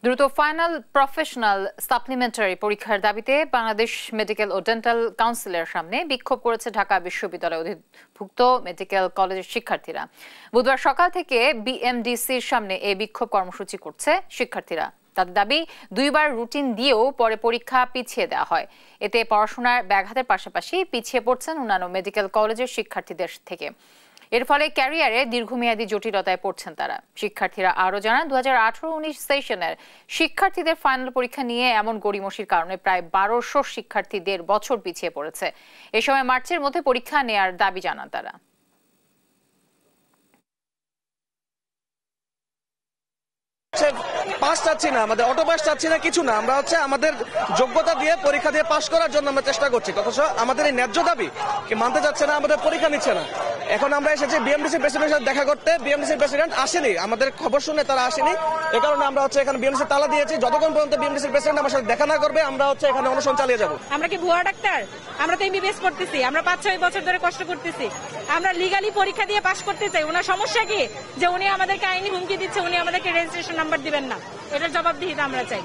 দ্রুত final professional supplementary পরীক্ষার দাবিতে বাংলাদেশ মেডিকেল ও ডেন্টাল কাউন্সিলের সামনে বিক্ষোভ করেছে ঢাকা বিশ্ববিদ্যালয় অধিভুক্ত মেডিকেল কলেজের শিক্ষার্থীরা। বুধবার সকাল থেকে বিএমডিসির সামনে এই বিক্ষোভ কর্মসূচি করছে শিক্ষার্থীরা। তাদের দাবি, 2বার রুটিন দিয়েও পরে পরীক্ষা পিছিয়ে দেওয়া হয়। এতে পড়াশোনার ব্যাঘাতের পাশাপাশি পিছিয়ে পড়ছেন অন্যান্য মেডিকেল কলেজের শিক্ষার্থীদের থেকে। এর ফলে ক্যারিয়ারে দীর্ঘমেয়াদী জটিলতায় পড়ছেন তারা। শিক্ষার্থীরা আরও জানান, 2018-19 সেশনের শিক্ষার্থীদের ফাইনাল পরীক্ষা নিয়ে এমন গড়িমসির কারণে প্রায় 1200 শিক্ষার্থী 1.5 বছর পিছিয়ে পড়েছে। এ সময় মার্চের মধ্যে পরীক্ষা নেয়ার দাবি জানান তারা। পাস চাচ্ছি না, আমাদের অটো পাস চাচ্ছি না, কিছু না। আমরা আমাদের যোগ্যতা দিয়ে পরীক্ষা দিয়ে পাস করার জন্য আমরা চেষ্টা করছি, অথচ আমাদের এই ন্যায্য দাবি কি মানতে চাচ্ছে না, আমাদের পরীক্ষা নিচ্ছে না। এখন আমরা এসেছি বিএমডিসি প্রেসিডেন্টের সাথে দেখা করতে। বিএমডিসি প্রেসিডেন্ট আসেনি, আমাদের খবর শুনে তারা আসেনি। এ কারণে আমরা এখানে বিএমডিসি তালা দিয়েছি। যতক্ষণ পর্যন্ত বিএমডিসি প্রেসিডেন্ট আমার সাথে দেখা না করবে, আমরা এখানে অনশন চালিয়ে যাব। আমরা কি ভুয়া ডাক্তার? আমরা তো এমবিবিএস করতেছি, আমরা 5-6 বছর ধরে কষ্ট করতেছি। আমরা লিগালি পরীক্ষা দিয়ে পাস করতে চাই। ওনার সমস্যা কি যে উনি আমাদেরকে আইনি হুমকি দিচ্ছে, উনি আমাদেরকে রেজিস্ট্রেশন নাম্বার দিবেন না। এটার জবাবদিহিতা আমরা চাই।